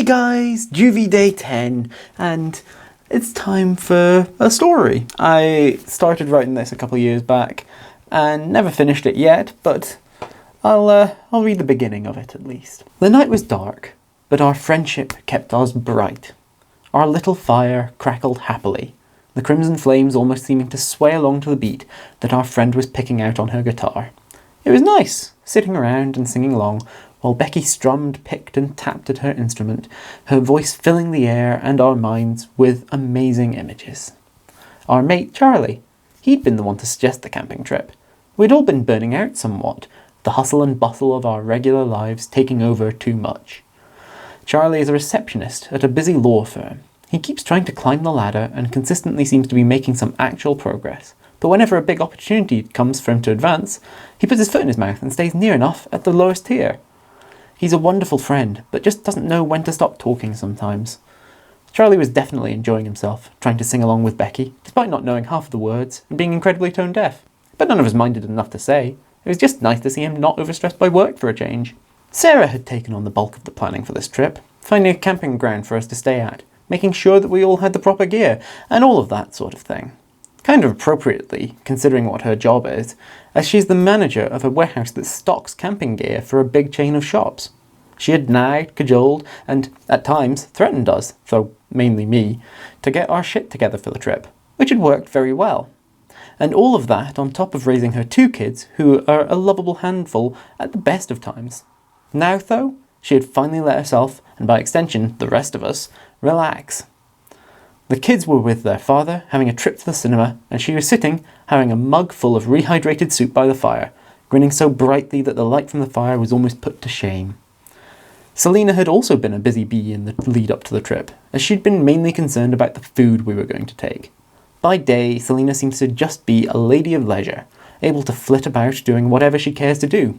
Hey guys, JuV day 10, and it's time for a story. I started writing this a couple of years back and never finished it yet, but I'll read the beginning of it at least. The night was dark, but our friendship kept us bright. Our little fire crackled happily, the crimson flames almost seeming to sway along to the beat that our friend was picking out on her guitar. It was nice, sitting around and singing along, while Becky strummed, picked and tapped at her instrument, her voice filling the air and our minds with amazing images. Our mate Charlie, he'd been the one to suggest the camping trip. We'd all been burning out somewhat, the hustle and bustle of our regular lives taking over too much. Charlie is a receptionist at a busy law firm. He keeps trying to climb the ladder and consistently seems to be making some actual progress. But whenever a big opportunity comes for him to advance, he puts his foot in his mouth and stays near enough at the lowest tier. He's a wonderful friend, but just doesn't know when to stop talking sometimes. Charlie was definitely enjoying himself, trying to sing along with Becky, despite not knowing half of the words and being incredibly tone deaf. But none of us minded enough to say. It was just nice to see him not overstressed by work for a change. Sarah had taken on the bulk of the planning for this trip, finding a camping ground for us to stay at, making sure that we all had the proper gear, and all of that sort of thing. Kind of appropriately, considering what her job is, as she's the manager of a warehouse that stocks camping gear for a big chain of shops. She had nagged, cajoled, and, at times, threatened us, though mainly me, to get our shit together for the trip, which had worked very well. And all of that on top of raising her two kids, who are a lovable handful at the best of times. Now, though, she had finally let herself, and by extension, the rest of us, relax. The kids were with their father, having a trip to the cinema, and she was sitting, having a mug full of rehydrated soup by the fire, grinning so brightly that the light from the fire was almost put to shame. Selena had also been a busy bee in the lead up to the trip, as she'd been mainly concerned about the food we were going to take. By day, Selena seems to just be a lady of leisure, able to flit about doing whatever she cares to do.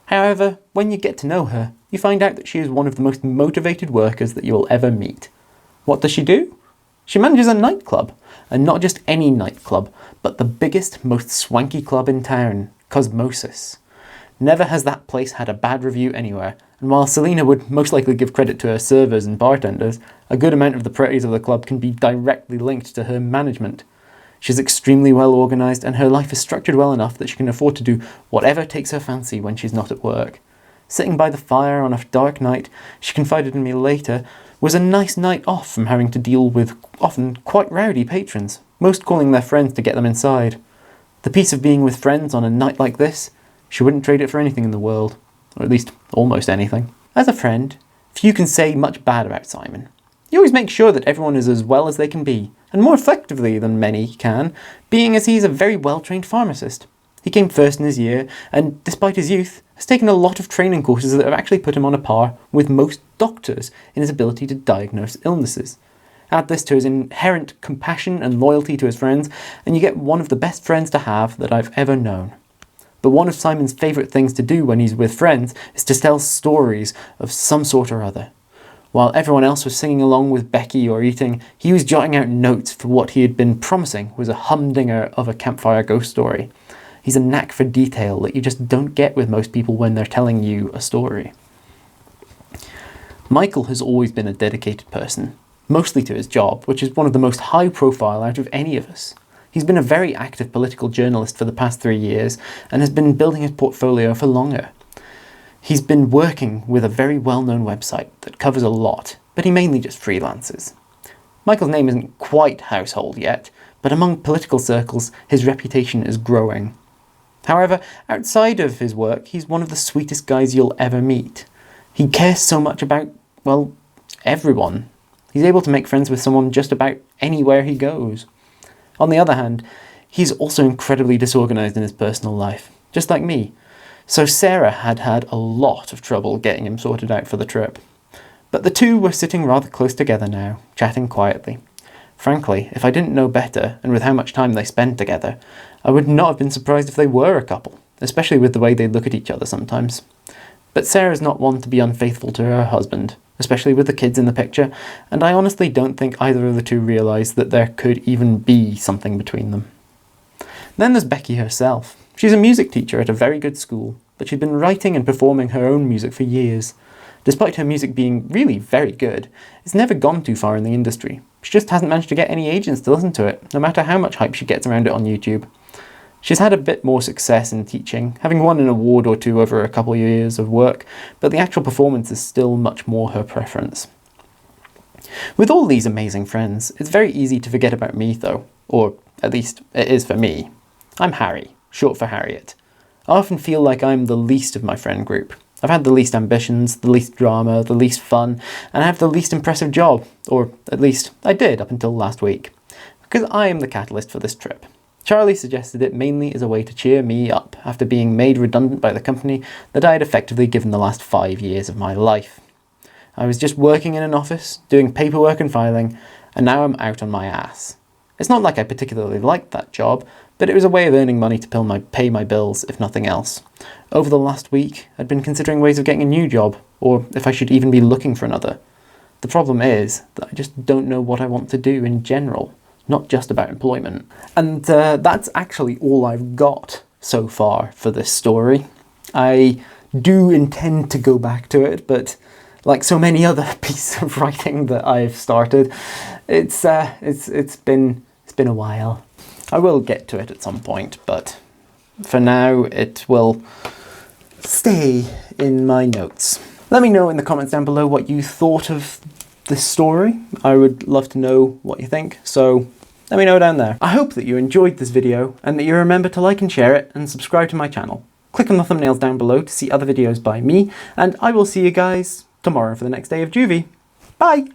However, when you get to know her, you find out that she is one of the most motivated workers that you will ever meet. What does she do? She manages a nightclub, and not just any nightclub, but the biggest, most swanky club in town, Cosmosis. Never has that place had a bad review anywhere, and while Selena would most likely give credit to her servers and bartenders, a good amount of the praise of the club can be directly linked to her management. She's extremely well organised, and her life is structured well enough that she can afford to do whatever takes her fancy when she's not at work. Sitting by the fire on a dark night, she confided in me later, was a nice night off from having to deal with often quite rowdy patrons, most calling their friends to get them inside. The peace of being with friends on a night like this, she wouldn't trade it for anything in the world, or at least almost anything. As a friend, few can say much bad about Simon. He always makes sure that everyone is as well as they can be, and more effectively than many can, being as he's a very well-trained pharmacist. He came first in his year, and despite his youth, has taken a lot of training courses that have actually put him on a par with most doctors in his ability to diagnose illnesses. Add this to his inherent compassion and loyalty to his friends, and you get one of the best friends to have that I've ever known. But one of Simon's favourite things to do when he's with friends is to tell stories of some sort or other. While everyone else was singing along with Becky or eating, he was jotting out notes for what he had been promising was a humdinger of a campfire ghost story. He's a knack for detail that you just don't get with most people when they're telling you a story. Michael has always been a dedicated person, mostly to his job, which is one of the most high profile out of any of us. He's been a very active political journalist for the past 3 years and has been building his portfolio for longer. He's been working with a very well-known website that covers a lot, but he mainly just freelances. Michael's name isn't quite household yet, but among political circles, his reputation is growing. However, outside of his work, he's one of the sweetest guys you'll ever meet. He cares so much about, well, everyone. He's able to make friends with someone just about anywhere he goes. On the other hand, he's also incredibly disorganised in his personal life, just like me. So Sarah had had a lot of trouble getting him sorted out for the trip. But the two were sitting rather close together now, chatting quietly. Frankly, if I didn't know better, and with how much time they spend together, I would not have been surprised if they were a couple, especially with the way they look at each other sometimes. But Sarah's not one to be unfaithful to her husband, especially with the kids in the picture, and I honestly don't think either of the two realised that there could even be something between them. Then there's Becky herself. She's a music teacher at a very good school, but she'd been writing and performing her own music for years. Despite her music being really very good, it's never gone too far in the industry. She just hasn't managed to get any agents to listen to it, no matter how much hype she gets around it on YouTube. She's had a bit more success in teaching, having won an award or two over a couple of years of work, but the actual performance is still much more her preference. With all these amazing friends, it's very easy to forget about me though, or at least it is for me. I'm Harry, short for Harriet. I often feel like I'm the least of my friend group. I've had the least ambitions, the least drama, the least fun, and I have the least impressive job, or at least I did up until last week, because I am the catalyst for this trip. Charlie suggested it mainly as a way to cheer me up after being made redundant by the company that I had effectively given the last 5 years of my life. I was just working in an office, doing paperwork and filing, and now I'm out on my ass. It's not like I particularly liked that job, but it was a way of earning money to pay my bills, if nothing else. Over the last week, I'd been considering ways of getting a new job, or if I should even be looking for another. The problem is that I just don't know what I want to do in general. Not just about employment. And that's actually all I've got so far for this story. I do intend to go back to it, but like so many other pieces of writing that I've started, it's been a while. I will get to it at some point, but for now it will stay in my notes. Let me know in the comments down below what you thought of this story. I would love to know what you think, so let me know down there. I hope that you enjoyed this video and that you remember to like and share it and subscribe to my channel. Click on the thumbnails down below to see other videos by me, and I will see you guys tomorrow for the next day of JuV. Bye!